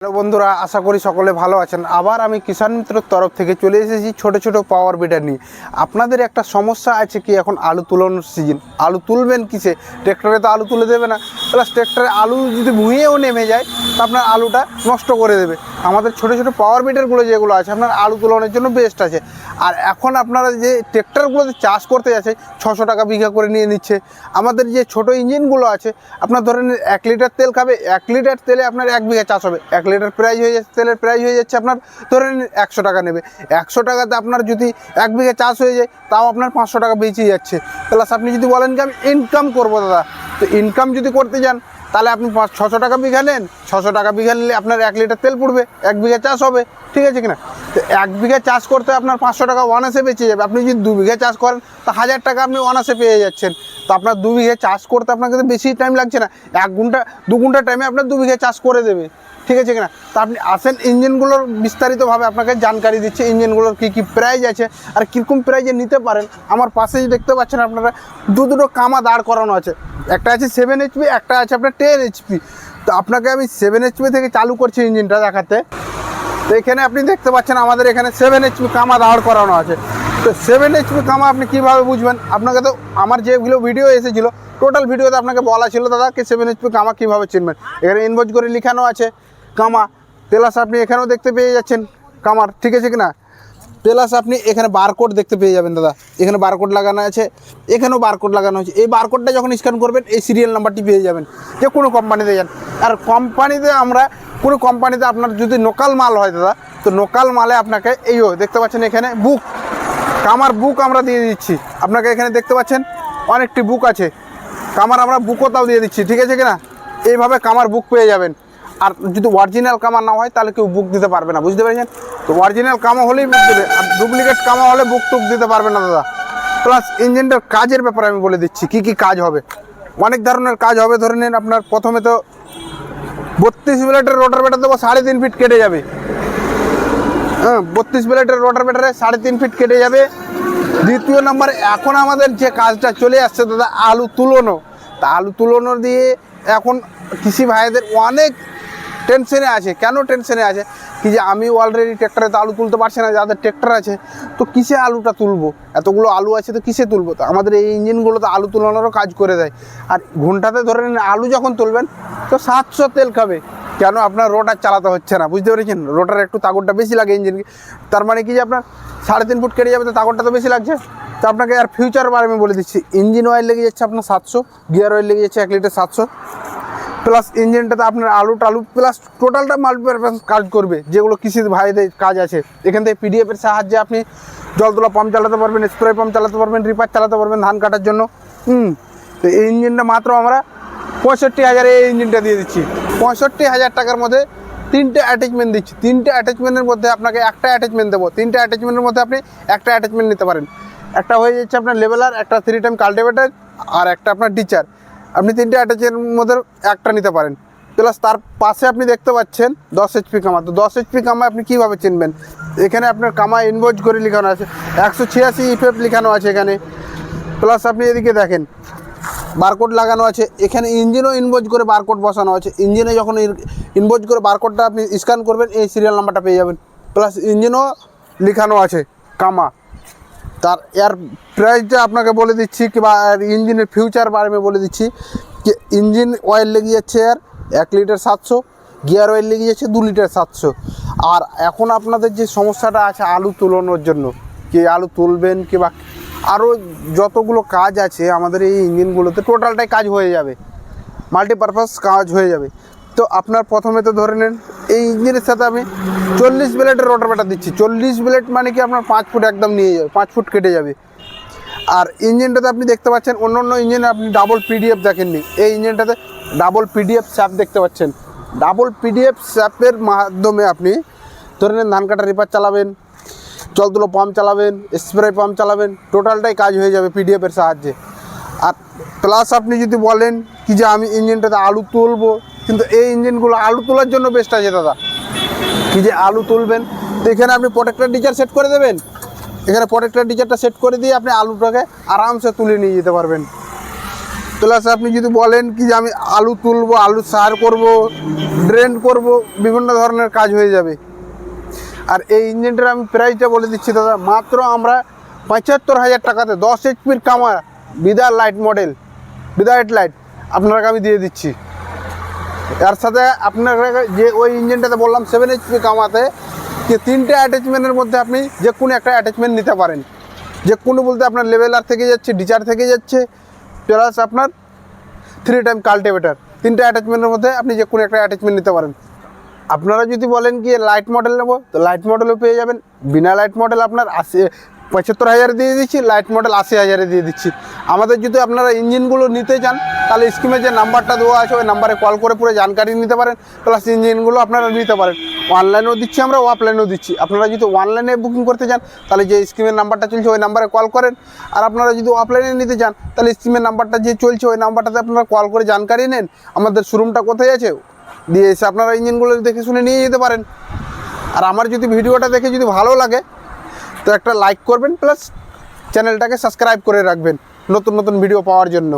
Hello বন্ধুরা, আশা করি সকলে ভালো আছেন। আবার আমি কিষাণ মিত্রর তরফ থেকে চলে এসেছি ছোট ছোট পাওয়ার বিডার নিয়ে। আপনাদের একটা সমস্যা আছে কি, এখন আলু তুলানোর সিজন, আলু তুলবেন কিসে? ট্র্যাক্টরে তো আলু তুলে দেবে না, প্লাস ট্র্যাক্টরে আলু যদি ভুঁইয়েও নেমে যায় তো আপনার আলুটা নষ্ট করে দেবে। আমাদের ছোট ছোট পাওয়ার বিডারগুলো যেগুলো আছে আপনার আলু তুলানোর জন্য বেস্ট আছে। আর এখন আপনারা যে ট্র্যাক্টরগুলোতে চাষ করতে যাচ্ছে 600 টাকা বিঘা করে নিয়ে নিচ্ছে। আমাদের যে ছোট ইঞ্জিনগুলো আছে আপনার ধরেন 1 লিটার তেল খাবে, 1 লিটার তেলে আপনার 1 বিঘা চাষ হবে। 1 লিটার প্রাইস হয়ে যাচ্ছে, তেলের প্রাইস হয়ে যাচ্ছে আপনার ধরেন 100 টাকা নেবে। 100 টাকাতে আপনার যদি 1 বিঘা চাষ হয়ে যায় তাও আপনার 500 টাকা বেঁচে যাচ্ছে। প্লাস আপনি যদি বলেন কি আমি ইনকাম করবো দাদা, তো ইনকাম যদি করতে যান তাহলে আপনি 600 টাকা বিঘা নেন। 600 টাকা বিঘা নিলে আপনার 1 লিটার তেল পড়বে, 1 বিঘা চাষ হবে, ঠিক আছে কিনা? তো 1 বিঘা চাষ করতে আপনার 500 টাকা অনাসে বেঁচে যাবে। আপনি যদি 2 বিঘা চাষ করেন তো 1000 টাকা আপনি অনাসে পেয়ে যাচ্ছেন। তো আপনার 2 বিঘা চাষ করতে আপনাকে তো বেশি টাইম লাগছে না, 1 ঘন্টা 2 ঘন্টা টাইমে আপনার 2 বিঘা চাষ করে দেবে, ঠিক আছে কিনা? তো আপনি আসেন, ইঞ্জিনগুলোর বিস্তারিতভাবে আপনাকে জানকারি দিচ্ছে, ইঞ্জিনগুলোর কী কী প্রাইস আছে আর কীরকম প্রাইজে নিতে পারেন। আমার পাশে দেখতে পাচ্ছেন আপনারা দুটো কামা দাঁড় করানো আছে, একটা আছে 7 HP, একটা আছে আপনার 10 HP। তো আপনাকে আমি 7 HP থেকে চালু করছি ইঞ্জিনটা দেখাতে। তো এখানে আপনি দেখতে পাচ্ছেন আমাদের এখানে 7 HP কামা দাঁড় করানো আছে। তো 7 HP কামা আপনি কীভাবে বুঝবেন? আপনাকে তো আমার যেগুলো ভিডিও এসেছিলো টোটাল ভিডিওতে আপনাকে বলা ছিল দাদাকে 7 HP কামা কীভাবে চিনবেন। এখানে ইনভয়েস করে লেখানো আছে কামা, প্লাস আপনি এখানেও দেখতে পেয়ে যাচ্ছেন কামার, ঠিক আছে কিনা? প্লাস আপনি এখানে বারকোড দেখতে পেয়ে যাবেন দাদা, এখানে বারকোড লাগানো আছে, এখানেও বারকোড লাগানো আছে। এই বারকোডটা যখন স্ক্যান করবেন এই সিরিয়াল নাম্বারটি পেয়ে যাবেন যে কোনো কোম্পানিতে যান। আর কোম্পানিতে আমরা কোনো কোম্পানিতে আপনার যদি লোকাল মাল হয় দাদা, তো লোকাল মালে আপনাকে এইও দেখতে পাচ্ছেন এখানে বুক, কামার বুক আমরা দিয়ে দিচ্ছি আপনাকে। এখানে দেখতে পাচ্ছেন অনেকটি বুক আছে, কামার আমরা বুকও তাও দিয়ে দিচ্ছি, ঠিক আছে কিনা? এইভাবে কামার বুক পেয়ে যাবেন। আর যদি অরিজিনাল কামা না হয় তাহলে কেউ বুক দিতে পারবে না, বুঝতে পেরেছেন? তো অরিজিনাল কামা হলেই বুক দেবে, আর ডুপ্লিকেট কামা হলে বুক টুক দিতে পারবে না দাদা। প্লাস ইঞ্জিনটার কাজের ব্যাপারে আমি বলে দিচ্ছি কী কী কাজ হবে। অনেক ধরনের কাজ হবে। ধরে নিন আপনার প্রথমে তো 32 ব্লেডের রোটার ব্যাটার দেবো, 3.5 ফিট কেটে যাবে। 32 ব্লেডের রোটার ব্যাটারে 3.5 ফিট কেটে যাবে। দ্বিতীয় নম্বরে এখন আমাদের যে কাজটা চলে আসছে দাদা আলু তুলোনো। তা আলু তুলোনো দিয়ে এখন কৃষি ভাইদের অনেক টেনশনে আছে। কেন টেনশনে আছে কি, যে আমি অলরেডি ট্র্যাক্টরে তো আলু তুলতে পারছি না, যাদের ট্র্যাক্টর আছে তো কিসে আলুটা তুলবো, এতগুলো আলু আছে তো কিসে তুলবো? তো আমাদের এই ইঞ্জিনগুলো তো আলু তুলানোরও কাজ করে দেয়। আর ঘন্টাতে ধরে নিন আলু যখন তুলবেন তো 700 তেল খাবে। কেন? আপনার রোটার চালাতে হচ্ছে না, বুঝতে পেরেছেন? রোটার একটু তাগড়টা বেশি লাগে ইঞ্জিনকে। তার মানে কি যে আপনার 3.5 ফুট কেটে যাবে তো তাগড়টা তো বেশি লাগছে। তো আপনাকে আর ফিউচার বার আমি বলে দিচ্ছি, ইঞ্জিন অয়েল লেগে যাচ্ছে আপনার 700, গিয়ার অয়েল লেগে যাচ্ছে 1 লিটার 700, প্লাস ইঞ্জিনটাতে আপনার আলু টালু প্লাস টোটালটা মাল্টিপারপাস কাজ করবে। যেগুলো কৃষি ভাইদের কাজ আছে এখান থেকে পিডিএফের সাহায্যে আপনি জল তোলা পাম্প চালাতে পারবেন, স্প্রে পাম্প চালাতে পারবেন, রিপার চালাতে পারবেন ধান কাটার জন্য। তো এই ইঞ্জিনটা মাত্র আমরা 65,000 এই ইঞ্জিনটা দিয়ে দিচ্ছি। 65,000 টাকার মধ্যে 3টে অ্যাটাচমেন্ট দিচ্ছি। 3টে অ্যাটাচমেন্টের মধ্যে আপনাকে একটা অ্যাটাচমেন্ট দেবো। 3টে অ্যাটাচমেন্টের মধ্যে আপনি একটা অ্যাটাচমেন্ট নিতে পারেন। একটা হয়ে যাচ্ছে আপনার লেভেলার, একটা 3 টাইম কাল্টিভেটর, আর একটা আপনার ডিচার। আপনি 3টে অ্যাটাচের মধ্যে একটা নিতে পারেন। প্লাস তার পাশে আপনি দেখতে পাচ্ছেন 10 HP কামা। তো 10 HP কামা আপনি কীভাবে চিনবেন? এখানে আপনার কামা ইনভয়েস করে লেখানো আছে, 186 ইফেফ লেখানো আছে এখানে। প্লাস আপনি এদিকে দেখেন বারকোড লাগানো আছে, এখানে ইঞ্জিনও ইনভয়েস করে বারকোড বসানো আছে। ইঞ্জিনে যখন ইনভয়েস করে বারকোডটা আপনি স্ক্যান করবেন এই সিরিয়াল নাম্বারটা পেয়ে যাবেন। প্লাস ইঞ্জিনও লেখানো আছে কামা। তার এর প্রাইসটা আপনাকে বলে দিচ্ছি, কিংবা ইঞ্জিনের ফিউচার বারে বলে দিচ্ছি যে ইঞ্জিন অয়েল লেগে যাচ্ছে আর 1 লিটার 700, গিয়ার অয়েল লেগে যাচ্ছে 2 লিটার 700। আর এখন আপনাদের যে সমস্যাটা আছে আলু তুলানোর জন্য, কি আলু তুলবেন কিংবা আরও যতগুলো কাজ আছে আমাদের এই ইঞ্জিনগুলোতে টোটালটাই কাজ হয়ে যাবে, মাল্টিপারপাস কাজ হয়ে যাবে। তো আপনার প্রথমে তো ধরে নেন এই ইঞ্জিনের সাথে আমি 40 ব্লেডের রোটার ব্যাটার দিচ্ছি। 40 ব্লেড মানে কি আপনার 5 ফুট একদম নিয়ে যাবে, 5 ফুট কেটে যাবে। আর ইঞ্জিনটাতে আপনি দেখতে পাচ্ছেন অন্য অন্য ইঞ্জিনে আপনি ডাবল পিডিএফ দেখেননি, এই ইঞ্জিনটাতে ডাবল পিডিএফ স্যাপ দেখতে পাচ্ছেন। ডাবল পিডিএফ স্যাপের মাধ্যমে আপনি ধরে নেন ধান কাটা রিপার চালাবেন, জল তুলো পাম্প চালাবেন, স্প্রে পাম্প চালাবেন, টোটালটাই কাজ হয়ে যাবে পিডিএফের সাহায্যে। আর প্লাস আপনি যদি বলেন কি যে আমি ইঞ্জিনটাতে আলু তুলবো, কিন্তু এই ইঞ্জিনগুলো আলু তোলার জন্য বেস্ট আছে দাদা। কি যে আলু তুলবেন তো এখানে আপনি প্রোটেক্টর ডিচার সেট করে দেবেন, এখানে প্রোটেক্টর ডিচারটা সেট করে দিয়ে আপনি আলুটাকে আরামসে তুলে নিয়ে যেতে পারবেন। প্লাস আপনি যদি বলেন কি যে আমি আলু তুলবো, আলু সার করব, ড্রেন করব, বিভিন্ন ধরনের কাজ হয়ে যাবে। আর এই ইঞ্জিনটার আমি প্রাইসটা বলে দিচ্ছি দাদা, মাত্র আমরা ৭৫,০০০ টাকাতে 10 এইচপির কামা without light model, without light আপনাকে আমি দিয়ে দিচ্ছি। এর সাথে আপনাকে যে ওই ইঞ্জিনটাতে বললাম 7 এইচপি কামাতে, যে 3টে অ্যাটাচমেন্টের মধ্যে আপনি যে কোনো একটা অ্যাটাচমেন্ট নিতে পারেন। যে কোনো বলতে আপনার লেভেলার থেকে যাচ্ছে, ডিচার থেকে যাচ্ছে, প্লাস আপনার 3 টাইম কাল্টিভেটার, 3টে অ্যাটাচমেন্টের মধ্যে আপনি যে কোনো একটা অ্যাটাচমেন্ট নিতে পারেন। আপনারা যদি বলেন কি লাইট মডেল নেবো, তো লাইট মডেলও পেয়ে যাবেন। বিনা লাইট মডেল আপনার ৭৫,০০০ দিয়ে দিচ্ছি, লাইট মডেল ৮০,০০০ দিয়ে দিচ্ছি। আমাদের যদি আপনারা ইঞ্জিনগুলো নিতে চান, তাহলে স্ক্রিনে যে নাম্বারটা দেওয়া আছে ওই নাম্বারে কল করে পুরো জানকারি নিতে পারেন, প্লাস ইঞ্জিনগুলো আপনারা নিতে পারেন। অনলাইনেও দিচ্ছি আমরা, অফলাইনেও দিচ্ছি। আপনারা যদি অনলাইনে বুকিং করতে চান, তাহলে যে স্ক্রিনের নাম্বারটা চলছে ওই নাম্বারে কল করেন। আর আপনারা যদি অফলাইনে নিতে চান, তাহলে স্ক্রিনের নাম্বারটা যে চলছে ওই নাম্বারটাতে আপনারা কল করে জানকারি নেন আমাদের শোরুমটা কোথায় আছে, দিয়ে এসে আপনারা ইঞ্জিনগুলো দেখে শুনে নিয়ে যেতে পারেন। আর আমার যদি ভিডিওটা দেখে যদি ভালো লাগে, তো একটা লাইক করবেন, প্লাস চ্যানেলটাকে সাবস্ক্রাইব করে রাখবেন নতুন নতুন ভিডিও পাওয়ার জন্য।